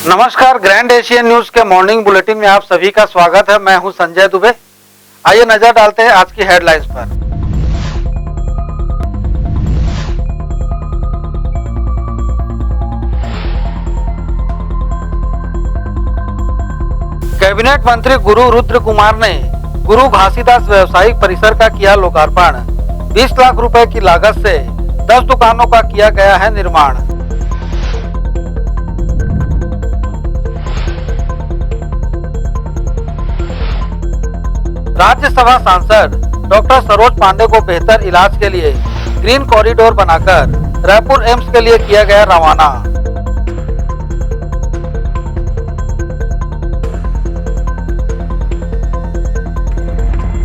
नमस्कार, grand Asian news के morning bulletin में आप सभी का स्वागत है। मैं हूं संजय दुबे। आइए नजर डालते हैं आज की हेडलाइंस पर। कैबिनेट मंत्री गुरु रुद्र कुमार ने गुरु घासीदास व्यवसायिक परिसर का किया लोकार्पण। 20 लाख रुपए की लागत से 10 दुकानों का किया गया है निर्माण। राज्यसभा सांसद डॉक्टर सरोज पांडे को बेहतर इलाज के लिए ग्रीन कॉरिडोर बनाकर रायपुर एम्स के लिए किया गया रवाना।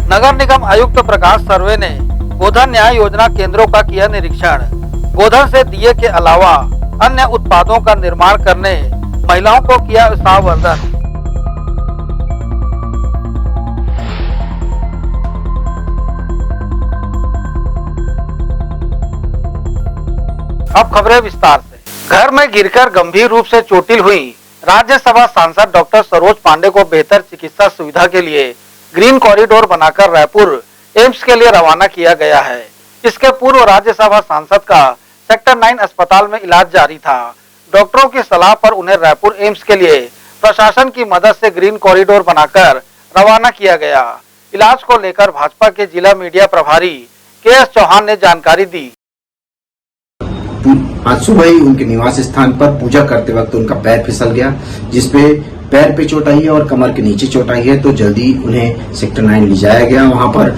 नगर निगम आयुक्त प्रकाश सर्वे ने गोधन न्याय योजना केंद्रों का किया निरीक्षण। गोधन से दिए के अलावा अन्य उत्पादों का निर्माण करने महिलाओं को किया सावर्धन। अब खबरें विस्तार से। घर में गिरकर गंभीर रूप से चोटिल हुई राज्यसभा सांसद डॉक्टर सरोज पांडे को बेहतर चिकित्सा सुविधा के लिए ग्रीन कॉरिडोर बनाकर रायपुर एम्स के लिए रवाना किया गया है। इसके पूर्व राज्यसभा सांसद का सेक्टर 9 अस्पताल में इलाज जारी था। डॉक्टरों की सलाह पर उन्हें रायपुर एम्स के लिए प्रशासन की मदद से ग्रीन कॉरिडोर बनाकर रवाना किया गया। इलाज को लेकर भाजपा के जिला मीडिया प्रभारी के.एस. चौहान ने जानकारी दी। आज सुबह ही उनके निवास स्थान पर पूजा करते वक्त उनका पैर फिसल गया, जिसपे पैर पे चोट आई है और कमर के नीचे चोट आई है। तो जल्दी उन्हें सेक्टर 9 ले जाया गया। वहां पर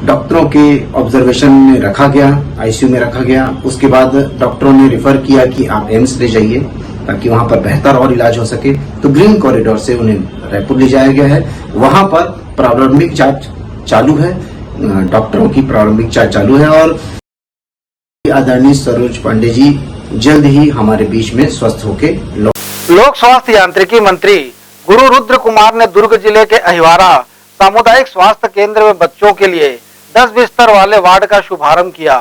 डॉक्टरों के ऑब्जर्वेशन में रखा गया, आईसीयू में रखा गया। उसके बाद डॉक्टरों ने रेफर किया कि आप एम्स ले जाइए ताकि वहां पर बेहतर और इलाज हो सके। तो ग्रीन कॉरिडोर से उन्हें रायपुर ले जाया गया है। वहां पर प्रारंभिक जांच चालू है, डॉक्टरों की प्रारंभिक जांच चालू है और आदरणीय सरोज पांडे जी जल्द ही हमारे बीच में स्वस्थ होके लोक स्वास्थ्य यांत्रिकी मंत्री गुरु रुद्र कुमार ने दुर्ग जिले के अहिवारा सामुदायिक स्वास्थ्य केंद्र में बच्चों के लिए 10 बिस्तर वाले वार्ड का शुभारंभ किया।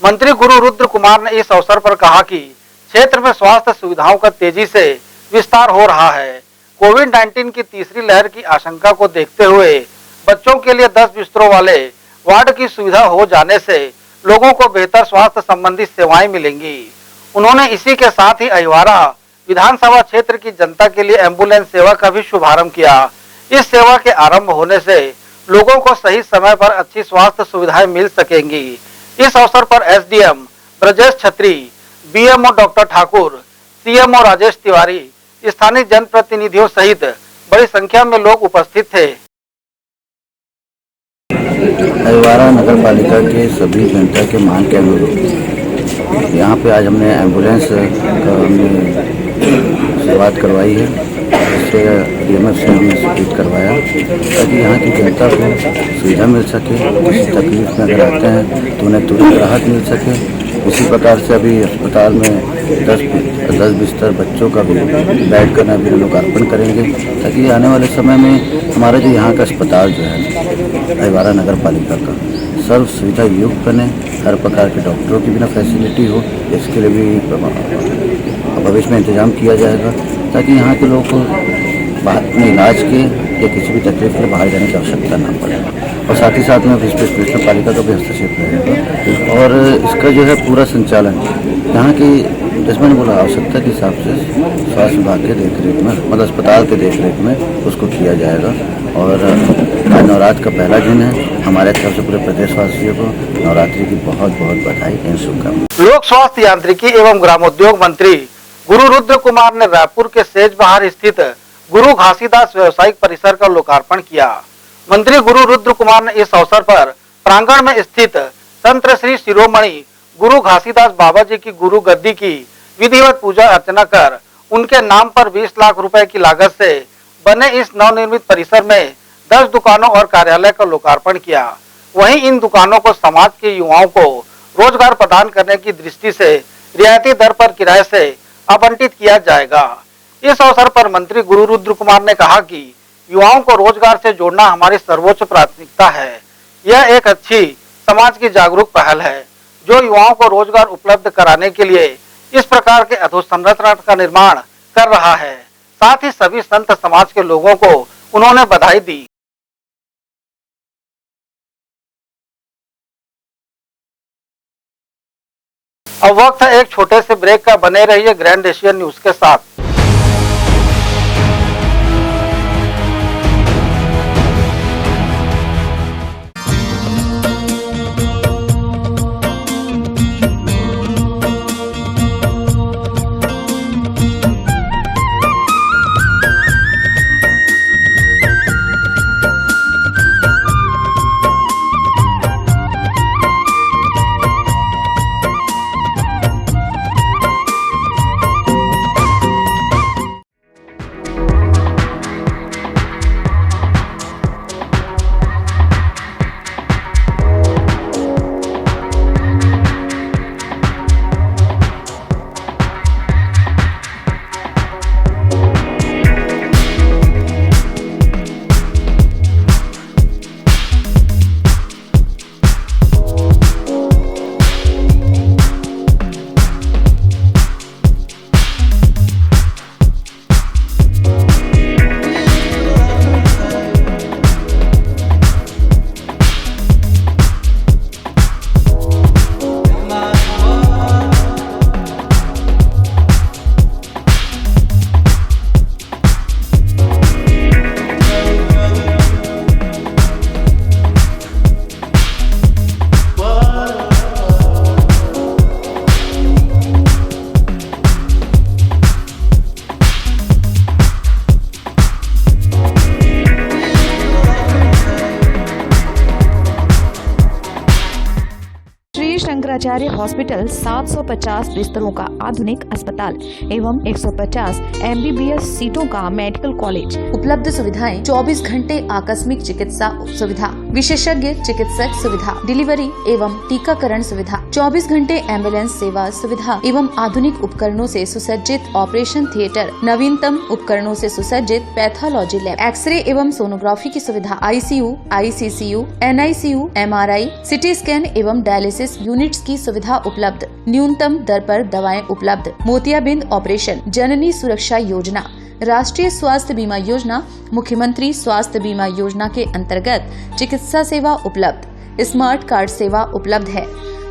मंत्री गुरु रुद्र कुमार ने इस अवसर पर कहा कि क्षेत्र में स्वास्थ्य सुविधाओं का तेजी से विस्तार हो रहा है। कोविड-19 की तीसरी लहर की आशंका को देखते हुए बच्चों के लिए 10 बिस्तरों वाले वार्ड की सुविधा हो जाने से लोगों को बेहतर स्वास्थ्य संबंधी सेवाएं मिलेंगी। उन्होंने इसी के साथ ही अहिवारा विधानसभा क्षेत्र की जनता के लिए एम्बुलेंस सेवा का भी शुभारंभ किया। इस सेवा के आरंभ होने से लोगों को सही समय पर अच्छी स्वास्थ्य सुविधाएं मिल सकेंगी। इस अवसर पर एसडीएम ब्रजेश छत्री, BMO doctor Thakur, CMO Rajesh Tiwari, स्थानीय जनप्रतिनिधियों सहित बड़ी संख्या में लोग उपस्थित थे। अहिवारा नगर पालिका के सभी जनता के मांग के अनुरूप यहाँ पे आज हमने एम्बुलेंस का शुरुआत करवाई है। इससे डीएमएफ से हमने स्वीकृत करवाया ताकि यहाँ की जनता को सुविधा मिल सके। किसी तकलीफ में अगर आते हैं तो उन्हें तुरंत राहत मिल सके। इसी प्रकार से अभी अस्पताल में 10 बिस्तर बच्चों का भी बेड का भी लोकार्पण करेंगे ताकि आने वाले समय में हमारा जो यहाँ का अस्पताल जो है अहिवारा नगर पालिका का सर्व सुविधा युक्त बने। हर प्रकार के डॉक्टरों की भी ना फैसिलिटी हो, इसके लिए भी भविष्य में इंतजाम किया जाएगा ताकि यहाँ के लोगों को अपने इलाज के या किसी भी तकलीफ के लिए बाहर जाने की आवश्यकता ना पड़े। और साथ ही साथ में विश्व पालिका का भी हस्तक्षेप रहेगा और इसका जो है पूरा संचालन यहाँ की जिसमें बोला आवश्यकता के हिसाब से स्वास्थ्य विभाग के देखरेख में मतलब अस्पताल के देखरेख में उसको किया जाएगा। और आज नवरात्र का पहला दिन है। हमारे तरफ से पूरे प्रदेशवासियों को नवरात्रि की बहुत बहुत बधाई एवं शुभकामनाएं। लोक स्वास्थ्य यांत्रिकी एवं ग्रामोद्योग मंत्री गुरु रुद्र कुमार ने रायपुर के सेजबहार स्थित गुरु घासीदास व्यवसायिक परिसर का लोकार्पण किया। मंत्री गुरु रुद्र कुमार ने इस अवसर पर प्रांगण में स्थित संत श्री शिरोमणि गुरु घासीदास बाबा जी की गुरु गद्दी की विधिवत पूजा अर्चना कर उनके नाम पर 20 लाख रुपए की लागत से बने इस नवनिर्मित परिसर में 10 दुकानों और कार्यालय का लोकार्पण किया। वहीं इन दुकानों को समाज के युवाओं को रोजगार प्रदान करने की दृष्टि से रियायती दर पर किराए से आवंटित किया जाएगा। इस अवसर पर मंत्री गुरु रुद्र कुमार ने कहा कि युवाओं को रोजगार से जोड़ना हमारी सर्वोच्च प्राथमिकता है। यह एक अच्छी समाज की जागरूक पहल है जो युवाओं को रोजगार उपलब्ध कराने के लिए इस प्रकार के अधोसंरचना का निर्माण कर रहा है। साथ ही सभी संत समाज के लोगों को उन्होंने बधाई दी। अब वक्त है एक छोटे से ब्रेक का। बने रहिए ग्रैंड एशियन न्यूज के साथ। शंकराचार्य हॉस्पिटल 750 बिस्तरों का आधुनिक अस्पताल एवं 150 MBBS सीटों का मेडिकल कॉलेज। उपलब्ध सुविधाएं 24 घंटे आकस्मिक चिकित्सा सुविधा, विशेषज्ञ चिकित्सक सुविधा, डिलीवरी एवं टीकाकरण सुविधा, 24 घंटे एम्बुलेंस सेवा सुविधा एवं आधुनिक उपकरणों से सुसज्जित ऑपरेशन थिएटर, नवीनतम उपकरणों से सुसज्जित पैथोलॉजी लैब, एक्सरे एवं सोनोग्राफी की सुविधा, ICU, ICCU, NICU, MRI, CT scan एवं डायलिसिस यूनिट्स की सुविधा उपलब्ध। न्यूनतम दर पर दवाएं उपलब्ध। मोतियाबिंद ऑपरेशन, जननी सुरक्षा योजना, राष्ट्रीय स्वास्थ्य बीमा योजना, मुख्यमंत्री स्वास्थ्य बीमा योजना के अंतर्गत चिकित्सा सेवा उपलब्ध। स्मार्ट कार्ड सेवा उपलब्ध है।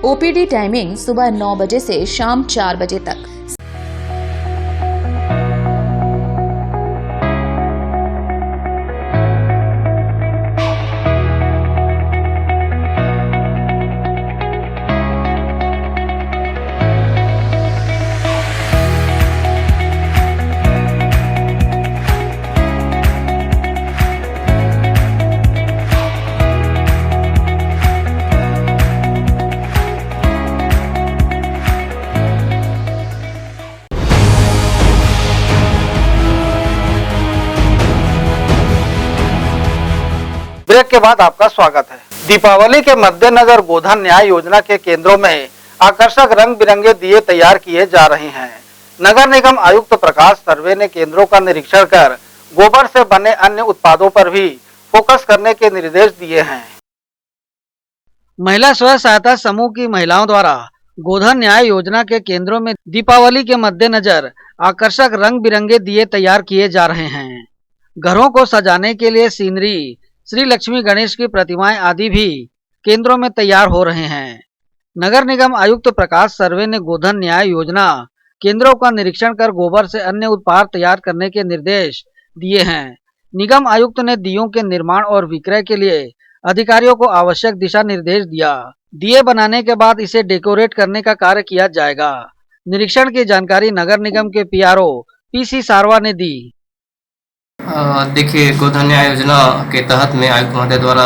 OPD टाइमिंग सुबह 9 बजे से शाम 4 बजे तक। ब्रेक के बाद आपका स्वागत है। दीपावली के मद्देनजर गोधन न्याय योजना के केंद्रों में आकर्षक रंग बिरंगे दिए तैयार किए जा रहे हैं। नगर निगम आयुक्त प्रकाश सर्वे ने केंद्रों का निरीक्षण कर गोबर से बने अन्य उत्पादों पर भी फोकस करने के निर्देश दिए हैं। महिला स्व सहायता समूह की महिलाओं द्वारा गोधन न्याय योजना के केंद्रों में दीपावली के मद्देनजर आकर्षक रंग बिरंगे दिए तैयार किए जा रहे हैं। घरों को सजाने के लिए सीनरी, श्री लक्ष्मी गणेश की प्रतिमाएं आदि भी केंद्रों में तैयार हो रहे हैं। नगर निगम आयुक्त प्रकाश सर्वे ने गोधन न्याय योजना केंद्रों का निरीक्षण कर गोबर से अन्य उत्पाद तैयार करने के निर्देश दिए हैं। निगम आयुक्त ने दियों के निर्माण और विक्रय के लिए अधिकारियों को आवश्यक दिशा निर्देश दिया। दिए बनाने के बाद इसे डेकोरेट करने का कार्य किया जाएगा। निरीक्षण की जानकारी नगर निगम के PRO PC सारवा ने दी। देखिए, गोधन न्याय योजना के तहत में आयुक्त महोदय द्वारा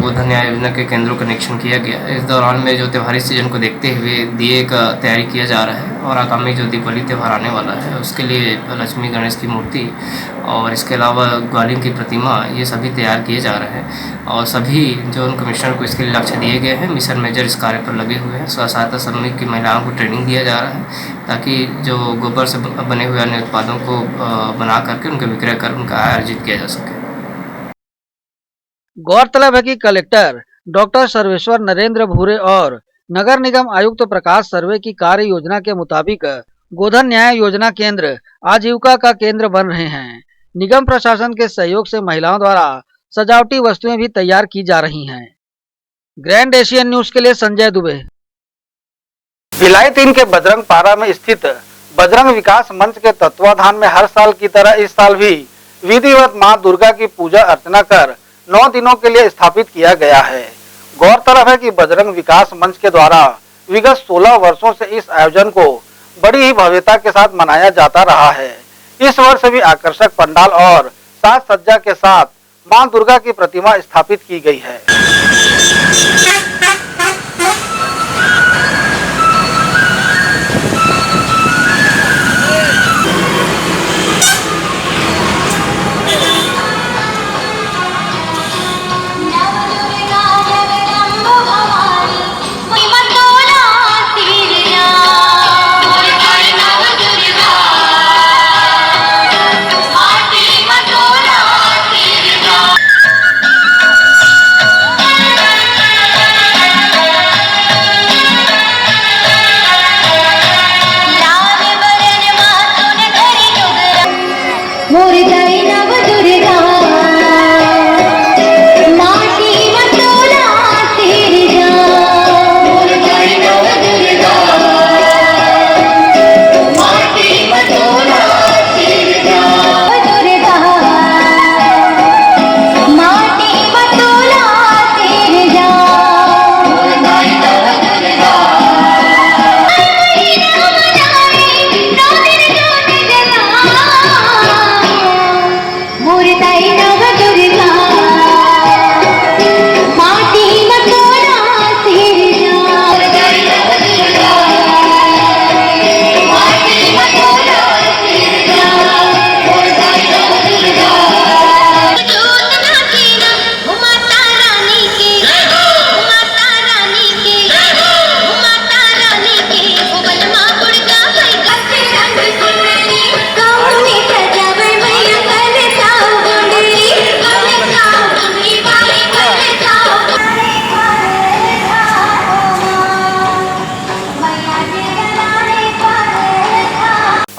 गोधन न्याय योजना के केंद्रों का निरीक्षण किया गया। इस दौरान में जो त्योहारी सीजन को देखते हुए दिए का तैयारी किया जा रहा है और आगामी जो दीपावली त्यौहार आने वाला है उसके लिए लक्ष्मी गणेश की मूर्ति और इसके अलावा ग्वालिन की प्रतिमा, ये सभी तैयार किए जा रहे हैं और सभी जो उन कमिश्नर को इसके लिए लक्ष्य दिए गए हैं, मिशन मेजर इस कार्य पर लगे हुए हैं। स्व सहायता समूह की महिलाओं को ट्रेनिंग दिया जा रहा है ताकि जो गोबर से बने हुए अन्य उत्पादों को बना करके उनका विक्रय कर उनका आय अर्जित किया जा सके। गौरतलब है कि कलेक्टर डॉक्टर सर्वेश्वर नरेंद्र भूरे और नगर निगम आयुक्त प्रकाश सर्वे की कार्य योजना के मुताबिक गोधन न्याय योजना केंद्र आजीविका का केंद्र बन रहे हैं। निगम प्रशासन के सहयोग से महिलाओं द्वारा सजावटी वस्तुएं भी तैयार की जा रही हैं। ग्रैंड एशियन न्यूज के लिए संजय दुबे। भिलाई 3 के बजरंग पारा में स्थित बजरंग विकास मंच के तत्वाधान में हर साल की तरह इस साल भी विधिवत मां दुर्गा की पूजा अर्चना कर 9 दिनों के लिए स्थापित किया गया है। गौरतलब है कि बजरंग विकास मंच के द्वारा विगत 16 वर्षों से इस आयोजन को बड़ी ही भव्यता के साथ मनाया जाता रहा है। इस वर्ष भी आकर्षक पंडाल और साज सज्जा के साथ मां दुर्गा की प्रतिमा स्थापित की गई है।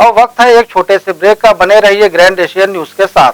और वक्त है एक छोटे से ब्रेक का। बने रहिए ग्रैंड एशियन न्यूज के साथ।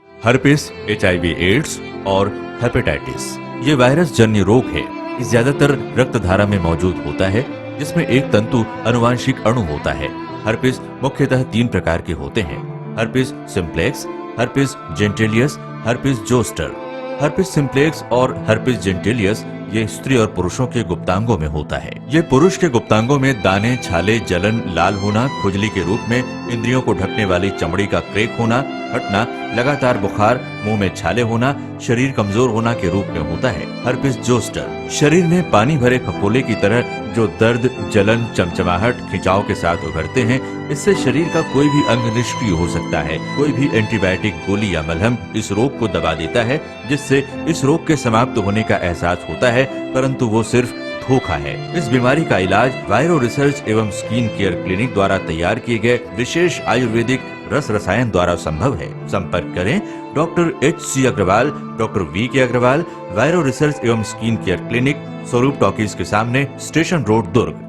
हर्पिस, HIV एड्स और हेपेटाइटिस ये वायरस जन्य रोग है। ये ज्यादातर रक्त धारा में मौजूद होता है, जिसमें एक तंतु अनुवांशिक अणु होता है। हर्पिस मुख्यतः 3 प्रकार के होते हैं: herpes simplex, herpes genitalis, herpes zoster. Herpes simplex और हर्पिस जेंटिलियस ये स्त्री और पुरुषों के गुप्तांगों में होता है। ये पुरुष के गुप्तांगों में दाने, छाले, जलन, लाल होना, खुजली के रूप में, इंद्रियों को ढकने वाली चमड़ी का क्रेक होना, हटना, लगातार बुखार, मुंह में छाले होना, शरीर कमजोर होना के रूप में होता है। हर्पिस जोस्टर शरीर में पानी भरे फफोले की तरह जो दर्द, जलन, चमचमाहट, खिंचाव के साथ उभरते हैं। इससे शरीर का कोई भी अंग निष्क्रिय हो सकता है। कोई भी एंटीबायोटिक, गोली या मलहम इस रोग को दबा देता है, जिससे इस रोग के समाप्त होने का एहसास होता है, परंतु वो सिर्फ धोखा है। इस बीमारी का इलाज वायरो रिसर्च एवं स्किन केयर क्लिनिक द्वारा तैयार किए गए विशेष आयुर्वेदिक रस रसायन द्वारा संभव है। संपर्क करें doctor HC Agarwal, doctor VK Agarwal, viro research एवं skin care clinic, Swaroop talkies के सामने, स्टेशन रोड, दुर्ग।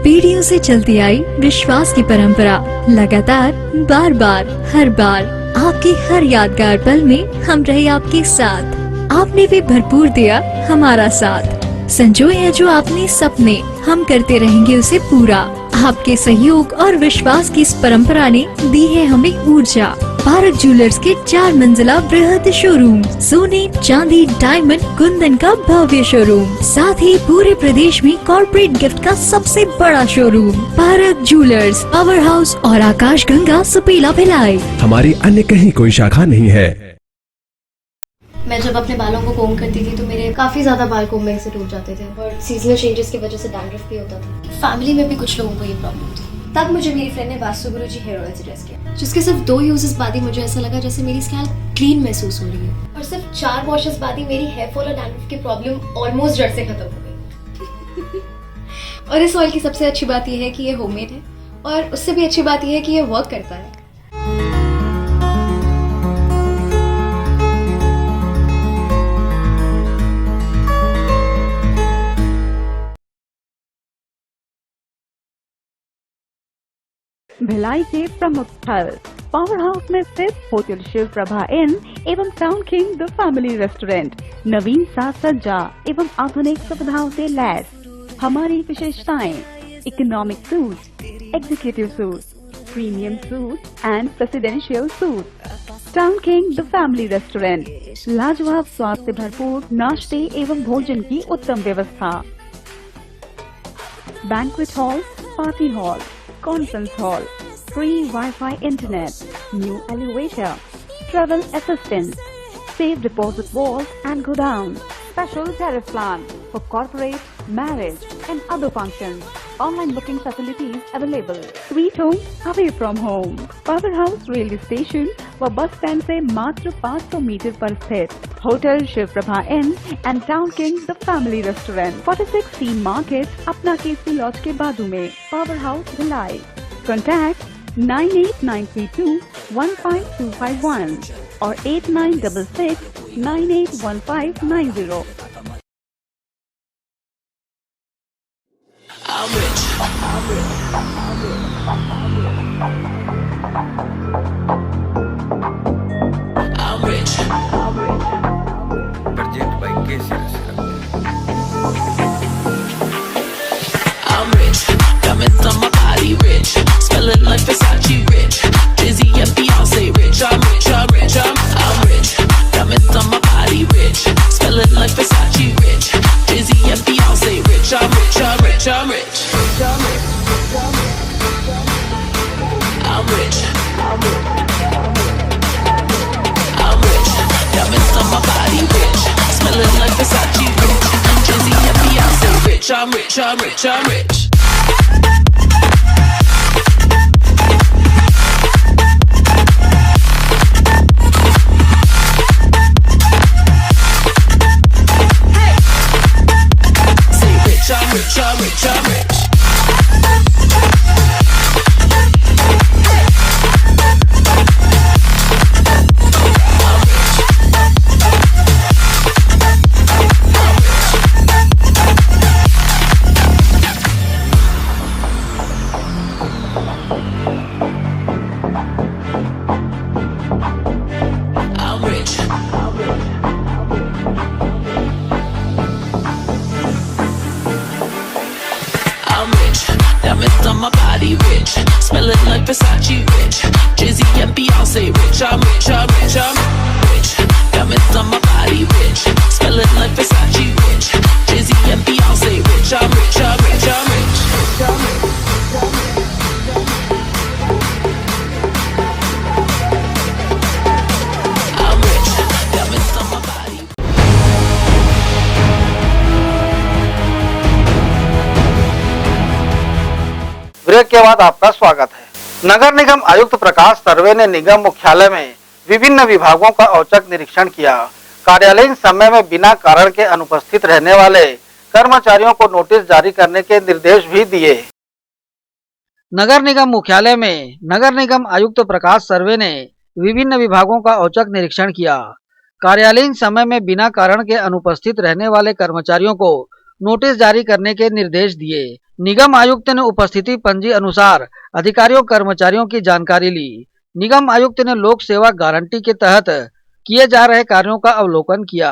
पीढ़ियों से चलती आई विश्वास की परंपरा लगातार, बार बार, हर बार आपके हर यादगार पल में हम रहे आपके साथ। आपने भी भरपूर दिया हमारा साथ। संजोए है जो आपने सपने, हम करते रहेंगे उसे पूरा। आपके सहयोग और विश्वास की इस परंपरा ने दी है हमें ऊर्जा। भारत ज्वेलर्स के 4 मंजिला बृहद शोरूम, सोने, चांदी, डायमंड, कुंदन का भव्य शोरूम, साथ ही पूरे प्रदेश में कॉर्पोरेट गिफ्ट का सबसे बड़ा showroom. Bharat jewellers, power house और आकाश गंगा, सुपेला, भिलाई। हमारी अन्य कहीं कोई शाखा नहीं है। मैं जब अपने बालों को कोम करती थी तो मेरे काफ़ी ज़्यादा बाल कोम्बिंग से टूट जाते थे और सीजनल चेंजेस की वजह से डैंड्रफ भी होता था। फैमिली में भी कुछ लोगों को ये प्रॉब्लम थी। तब मुझे मेरी फ्रेंड ने वास्तु गुरुजी हेयर ऑयल सजेस्ट किया, जिसके सिर्फ 2 यूजेस बाद ही मुझे ऐसा लगा जैसे मेरी स्कैल्प क्लीन महसूस हो रही है। और सिर्फ 4 वॉशेस बाद ही मेरी हेयर फॉल और डैंड्रफ की प्रॉब्लम ऑलमोस्ट जड़ से खत्म हो गई। और इस ऑयल की सबसे अच्छी बात यह है कि ये होममेड है, और उससे भी अच्छी बात यह है कि ये वर्क करता है। भिलाई के प्रमुख स्थल पावर हाउस में स्थित होटल शिव प्रभा इन एवं town king the family restaurant नवीन साज सज्जा एवं आधुनिक सुविधाओं से लैस। हमारी विशेषताएं economic suite, executive suite, premium suite and presidential suite. Town king the family restaurant, लाजवाब स्वाद से भरपूर नाश्ते एवं भोजन की उत्तम व्यवस्था। Banquet hall, party hall, conference hall, free wifi internet, new elevator, travel assistant, safe deposit walls and godown, special tariff plan for corporate, marriage and other functions. Online booking facilities available. Sweet home away from home. Power House railway station व bus stand से मात्र 500 metre पर स्थित hotel Shiv Prabha inn and town king the family restaurant 46 C market अपना KC laws के बाजू में। Power house Bhilai. Contact 98932 15251 और 8966 981590। Smelling like Versace rich, Jay-Z and Beyonce rich. I'm rich, I'm rich, I'm rich. Diamonds on my body rich, smelling like Versace rich, Jay-Z and Beyonce rich. I'm rich, I'm rich, I'm rich. I'm rich, I'm rich. Diamonds on my body rich, smelling like Versace rich, Jay-Z and Beyonce rich. I'm rich, I'm rich, I'm rich. I'm rich, I'm rich, I'm rich. Diamonds on my body rich, smelling like Versace rich, Jay-Z and Beyonce rich. I'm rich, I'm rich, I'm rich. Diamonds on my body rich, smelling like Versace rich, Jay-Z and Beyonce rich. I'm rich, I'm rich, I'm rich. I'm rich, diamonds on my body. Break के बाद आपका स्वागत है। नगर निगम आयुक्त प्रकाश सर्वे ने निगम मुख्यालय में विभिन्न विभागों का औचक निरीक्षण किया। कार्यालयीन समय में बिना कारण के अनुपस्थित रहने वाले कर्मचारियों को नोटिस जारी करने के निर्देश भी दिए। नगर निगम मुख्यालय में नगर निगम आयुक्त प्रकाश सर्वे ने विभिन्न विभागों का औचक निरीक्षण किया। कार्यालयीन समय में बिना कारण के अनुपस्थित रहने वाले कर्मचारियों को नोटिस जारी करने के निर्देश दिए। निगम आयुक्त ने उपस्थिति पंजी अनुसार अधिकारियों कर्मचारियों की जानकारी ली। निगम आयुक्त ने लोक सेवा गारंटी के तहत किए जा रहे कार्यों का अवलोकन किया।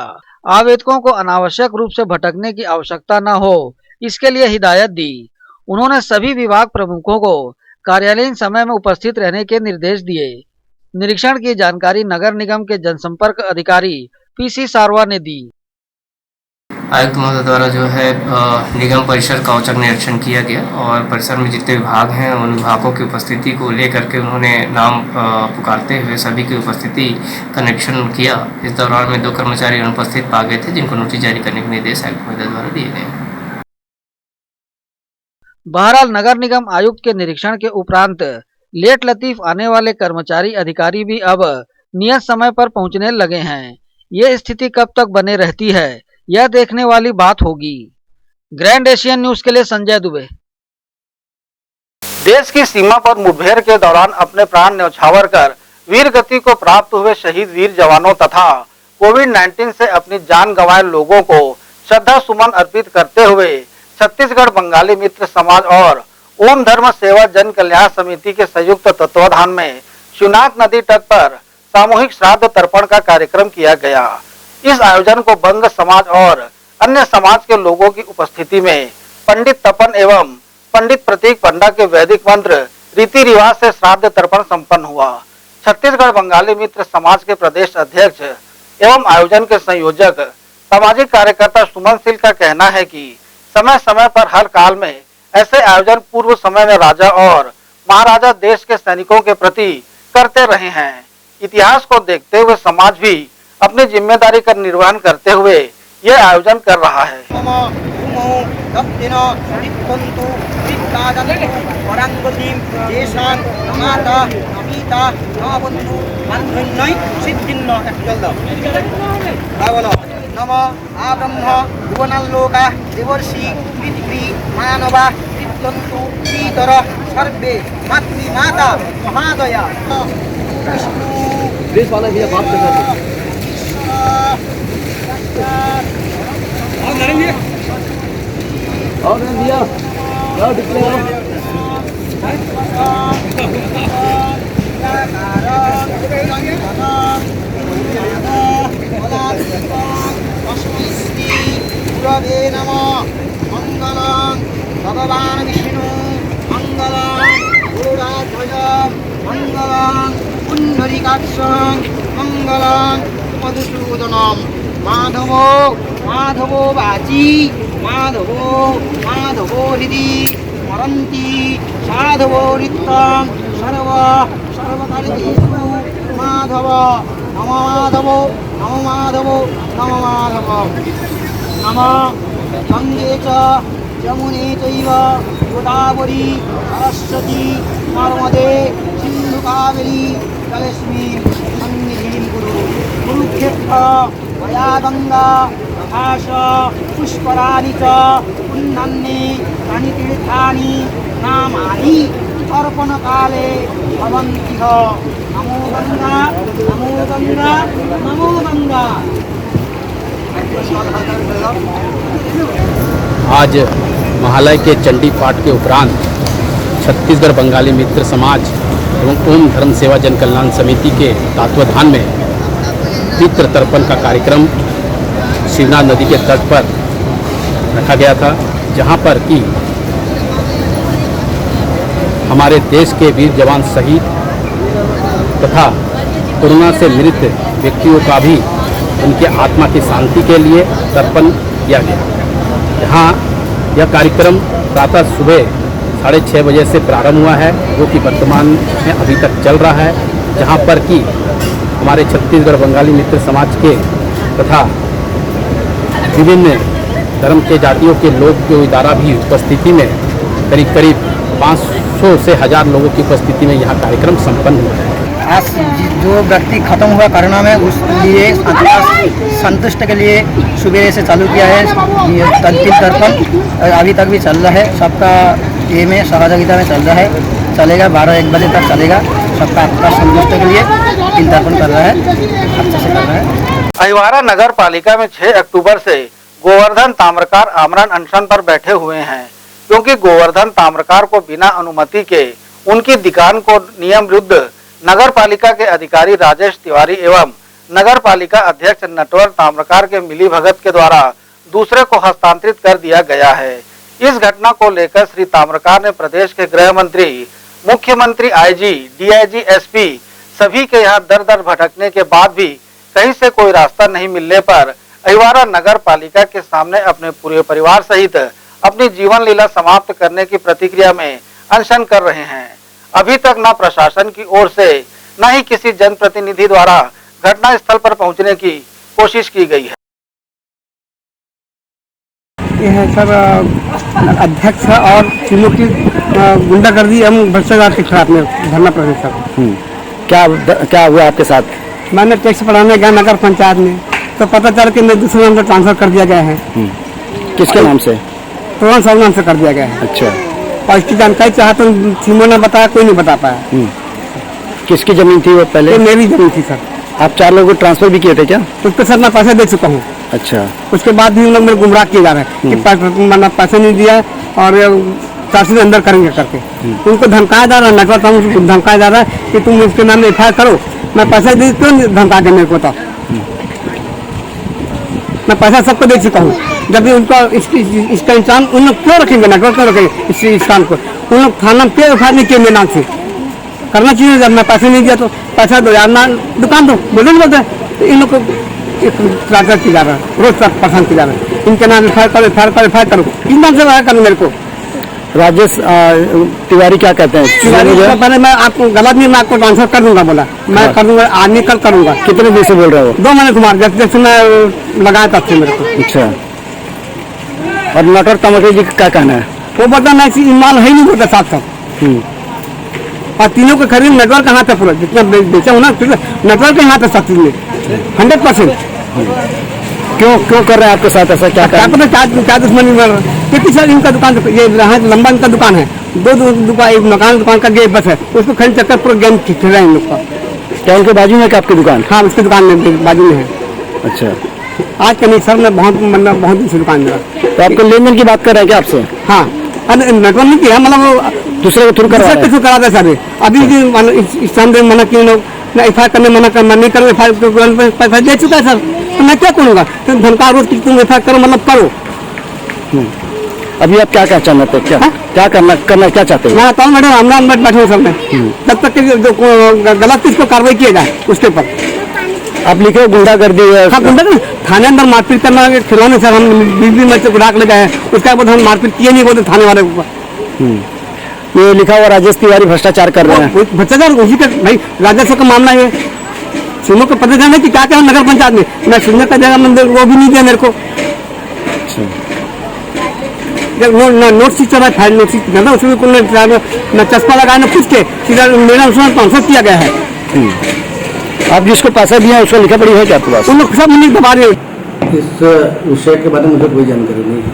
आवेदकों को अनावश्यक रूप से भटकने की आवश्यकता न हो, इसके लिए हिदायत दी। उन्होंने सभी विभाग प्रमुखों को कार्यालयीन समय में उपस्थित रहने के निर्देश दिए। निरीक्षण की जानकारी नगर निगम के जनसंपर्क अधिकारी पीसी सारवा ने दी। आयुक्त महोदय द्वारा जो है निगम परिसर का औचक निरीक्षण किया गया और परिसर में जितने विभाग हैं उन विभागों की उपस्थिति को लेकर के उन्होंने नाम पुकारते हुए सभी की उपस्थिति का निरीक्षण किया। इस दौरान में 2 कर्मचारी अनुपस्थित पा गए थे, जिनको नोटिस जारी करने के निर्देश आयुक्त महोदय द्वारा दिए गए। बहरहाल नगर निगम आयुक्त के निरीक्षण के उपरांत लेट लतीफ आने वाले कर्मचारी अधिकारी भी अब नियत समय पर पहुंचने लगे हैं। ये स्थिति कब तक बने रहती है, यह देखने वाली बात होगी। ग्रैंड एशियन न्यूज के लिए संजय दुबे। देश की सीमा पर मुठभेड़ के दौरान अपने प्राण न्यौछावर कर वीर गति को प्राप्त हुए शहीद वीर जवानों तथा कोविड-19 से अपनी जान गंवाए लोगों को श्रद्धा सुमन अर्पित करते हुए छत्तीसगढ़ बंगाली मित्र समाज और ओम धर्म सेवा जन कल्याण समिति के संयुक्त तत्वाधान में शिवनाथ नदी तट पर सामूहिक श्राद्ध तर्पण का कार्यक्रम किया गया। इस आयोजन को बंग समाज और अन्य समाज के लोगों की उपस्थिति में पंडित तपन एवं पंडित प्रतीक पंडा के वैदिक मंत्र रीति रिवाज से श्राद्ध तर्पण संपन्न हुआ। छत्तीसगढ़ बंगाली मित्र समाज के प्रदेश अध्यक्ष एवं आयोजन के संयोजक सामाजिक कार्यकर्ता सुमन सिल का कहना है कि समय समय पर हर काल में ऐसे आयोजन पूर्व समय में राजा और महाराजा देश के सैनिकों के प्रति करते रहे हैं। इतिहास को देखते हुए समाज भी अपनी जिम्मेदारी का निर्वहन करते हुए यह आयोजन कर रहा है। नम आब्रह्म भुवनलोका देवर्षि पृथ्वी मानवा तंतु श्रीधर सर्वे मातृमाता महादया गुरवे नमः। मंगलं भगवान विष्णु मंगलं गरुडाध्वज मंगलं पुंडरीकाक्षं मंगलं मधुसूदनं माधवो माधवो वाची माधवो हृदि स्मरन्ति साधवो नित्यं सर्वकार्येषु माधव नमो माधवो नमो माधवो नमो माधव नमः गंगे च यमुने चैव गोदावरी सरस्वती नर्मदे सिन्धु कावेरी जलेस्मिन् सन्निधिं कुरु। कुरुक्षेत्र मया गंगा तथा च पुष्कराणि च पुण्यानि तानि तीर्थानि नामानि तर्पणकाले भवन्ति। नमो गंगा नमो गंगा नमो गंगा। आज महालय के चंडी पाठ के उपरांत छत्तीसगढ़ बंगाली मित्र समाज एवं ओम धर्म सेवा जन कल्याण समिति के तत्वाधान में पितृ तर्पण का कार्यक्रम शिवनाथ नदी के तट पर रखा गया था, जहां पर कि हमारे देश के वीर जवान शहीद तथा कोरोना से मृत व्यक्तियों का भी उनके आत्मा की शांति के लिए तर्पण किया गया। यहाँ यह कार्यक्रम प्रातः सुबह 6:30 बजे से प्रारंभ हुआ है, जो कि वर्तमान में अभी तक चल रहा है, जहाँ पर कि हमारे छत्तीसगढ़ बंगाली मित्र समाज के तथा विभिन्न धर्म के जातियों के लोग के द्वारा भी उपस्थिति में करीब 500 से 1000 लोगों की उपस्थिति में यह कार्यक्रम संपन्न हुआ है। आज जो व्यक्ति खत्म हुआ कोरोना में, उसके लिए संतुष्ट के लिए सुबह से चालू किया है ये तिल तर्पण। अभी तक भी चल रहा है, सबका ये में सहभागिता में चल रहा है, चलेगा 12-1 बजे तक चलेगा। सबका आपका संतुष्ट के लिए तिल तर्पण कर रहा है, अच्छे से कर रहा है। अहिवारा नगर पालिका में 6 अक्टूबर से गोवर्धन ताम्रकार आमरण अनशन पर बैठे हुए हैं, क्योंकि गोवर्धन ताम्रकार को बिना अनुमति के उनकी दुकान को नियम विरुद्ध नगर पालिका के अधिकारी राजेश तिवारी एवं नगर पालिका अध्यक्ष नटवर ताम्रकार के मिलीभगत के द्वारा दूसरे को हस्तांतरित कर दिया गया है। इस घटना को लेकर श्री ताम्रकार ने प्रदेश के गृह मंत्री, मुख्यमंत्री, आईजी, डीआईजी, एसपी सभी के यहाँ दर दर भटकने के बाद भी कहीं से कोई रास्ता नहीं मिलने पर अहिवारा नगर पालिका के सामने अपने पूरे परिवार सहित अपनी जीवन लीला समाप्त करने की प्रतिक्रिया में अनशन कर रहे हैं। अभी तक न प्रशासन की ओर से न ही किसी जनप्रतिनिधि द्वारा घटना स्थल पर पहुंचने की कोशिश की गई है। यह सब अध्यक्ष और तीनों की गुंडागर्दी एवं भ्रष्टाचार के खिलाफ में धरना प्रदर्शन। क्या हुआ आपके साथ? मैंने टैक्स पढ़ाने गया नगर पंचायत में, तो पता चल के मैं दूसरे नाम से ट्रांसफर कर दिया गया है। किसके नाम से? तुरंत सब नाम से कर दिया गया है। अच्छा। और इसकी जानकारी चाहा तो सीमो ने बताया, कोई नहीं बता पाया। किसकी जमीन थी वो पहले? तो मेरी जमीन थी सर। आप 4 लोगों को ट्रांसफर भी किए थे क्या? उस पर सर मैं पैसे दे चुका हूँ। अच्छा। उसके बाद भी उन लोग मेरे गुमराह किए जा रहे हैं कि मैंने पैसे नहीं दिया और तहसील में अंदर करेंगे करके। उनको धमकाया जा रहा है, नेटवर्क उनको धमकाया जा रहा है कि तुम इसके नाम में FIR करो। मैं पैसा दे, क्यों धमका के मेरे को? तो मैं पैसा सबको दे चुका हूँ। जब भी उनको इसका इंसान उन लोग क्यों रखेंगे, नेटवर्क क्यों रखेंगे इस काम को? उन लोग थाना में क्यों FIR नहीं किए मेरे नाम से? करना चाहिए। जब मैं पैसे नहीं दिया तो पैसा दो यार, ना दुकान दो, बोलते नहीं बोलते। तो इन लोग को टारगेट किया जा रहा है, रोज तक पसंद किया जा रहा है। इनके नाम FIR करो, FIR करो, FIR करो। किस नाम से FIR करो मेरे को? राजेश तिवारी क्या कहते हैं? पहले मैं आपको गलत नहीं, मैं आपको ट्रांसफर कर दूंगा बोला। मैं कर दूंगा, आदमी कल करूंगा। कितने दिन से बोल रहे हो? 2 महीने कुमार, जैसे मैं लगाया तब से मेरे को। अच्छा, और नटवर तमके जी का क्या कहना है? वो बता नहीं, माल है ही नहीं बोलता साथ साथ। और तीनों को खरीद नेटवर्क कहाँ था पूरा, जितना बेचा हूँ ना नेटवर्क के हाथ है सब चीज में 100%। क्यों कर रहे हैं आपके साथ ऐसा? क्या क्या दुश्मनी में? क्योंकि सर इनका दुकान, ये लंबा इनका दुकान है, 2 दुकान, एक मकान दुकान का गेट बस है, उसको खरीद चक्कर पूरा गेम खेल रहे हैं इन लोग का। क्या उनके बाजू में क्या आपकी दुकान? हाँ, उसकी दुकान में बाजू में है। अच्छा, आज का नहीं सर, मैं बहुत दिन से दुकान मेरा। तो आपको लेन देन की बात कर रहे हैं क्या आपसे? हाँ, अरे नेटवर्क नहीं किया, मतलब दूसरे को थ्रू करा था सर। अभी इस टाइम मना किए लोग, FIR करने मना कर, मैं नहीं करूँ। पैसा दे चुका है सर, तो मैं क्या करूँगा? तो धमका रोज की तुम FIR करो, मतलब करो। अभी आप क्या चाहते हैं? क्या करना क्या चाहते हैं? मैं बताऊँ मैडम, हमरा अंदर बैठे हूँ सर मैं, तब तक जो गलत चीज को कार्रवाई किया जाए उसके ऊपर। आप लिखे गुंडागर्दी है? हाँ, गुंडागर्दी, थाने अंदर मारपीट करना खिलौने सर, हम 20 मिनट से गुड़ाक ले गए, उसके बाद हम मारपीट किए नहीं बोलते थाने वाले ऊपर। ये लिखा हुआ राजेश तिवारी भ्रष्टाचार कर रहे हैं। भ्रष्टाचार उसी का भाई, राजस्व का मामला है। सीमो को पता जाना कि क्या क्या नगर पंचायत में, मैं सुनने का जगह मंदिर वो भी नहीं दिया मेरे को। जब नोट सी चला, फाइल नोट सी ना, उसमें कोई न चस्पा लगाया न कुछ के, सीधा मेरा उसमें ट्रांसफर किया गया है। आप जिसको पैसा दिया उसको लिखा पड़ी है क्या आपके पास? उन लोग सब नहीं दबा रहे। इस विषय के बारे में मुझे कोई जानकारी नहीं है।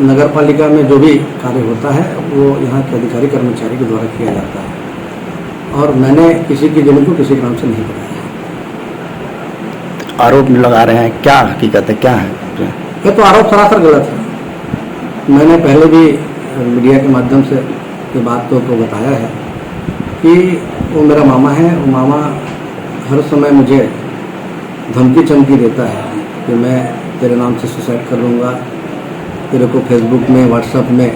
नगर पालिका में जो भी कार्य होता है वो यहाँ के अधिकारी कर्मचारी के द्वारा किया जाता है, और मैंने किसी की जमीन को किसी के नाम से नहीं बनाया। आरोप लगा रहे हैं, क्या हकीकत है, क्या है? ये तो आरोप सरासर गलत है। मैंने पहले भी मीडिया के माध्यम से ये बात को बताया है कि वो मेरा मामा है। वो मामा हर समय मुझे धमकी चमकी देता है कि मैं तेरे नाम से सुसाइड कर लूँगा, तेरे को फेसबुक में, व्हाट्सएप में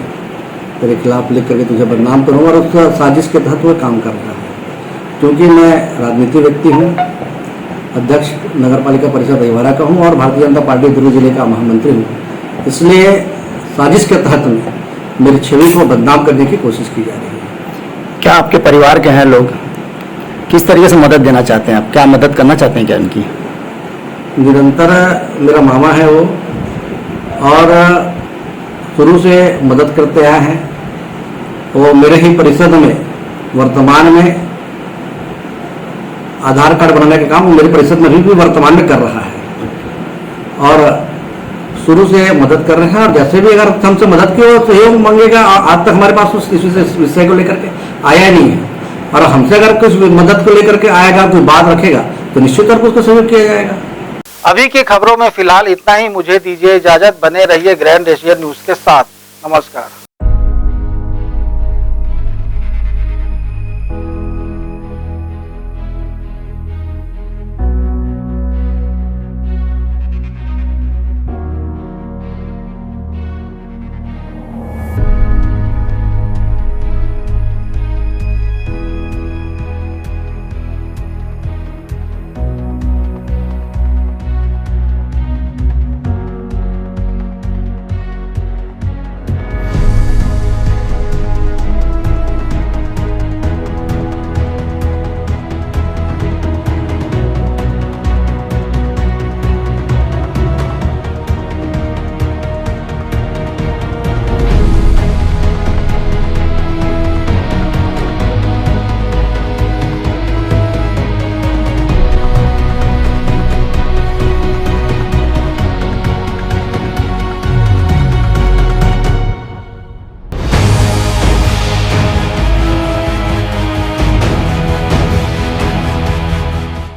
तेरे खिलाफ लिख करके तुझे बदनाम करूँगा, और उसका साजिश के तहत वो काम कर रहा है। क्योंकि मैं राजनीतिक व्यक्ति हूँ, अध्यक्ष नगर पालिका परिषद अहिवारा का हूँ और भारतीय जनता पार्टी दुर्ग जिले का महामंत्री हूँ, इसलिए साजिश के तहत में मेरी छवि को बदनाम करने की कोशिश की जा रही है। क्या आपके परिवार के हैं लोग? किस तरीके से मदद देना चाहते हैं आप? क्या मदद करना चाहते हैं क्या इनकी? निरंतर मेरा मामा है वो, और शुरू से मदद करते आए हैं। वो मेरे ही परिषद में वर्तमान में आधार कार्ड बनाने का काम मेरे परिषद में भी वर्तमान में कर रहा है, और शुरू से मदद कर रहे हैं। और जैसे भी अगर हमसे मदद की सहयोग मांगेगा, आज तक हमारे पास उस विषय को लेकर के आया नहीं है, और हमसे अगर कुछ मदद को लेकर के आएगा, कोई बात रखेगा, तो निश्चित तौर पर उसको सहयोग किया जाएगा। अभी की खबरों में फिलहाल इतना ही। मुझे दीजिए इजाजत, बने रहिए ग्रैंड एशियन न्यूज के साथ। नमस्कार।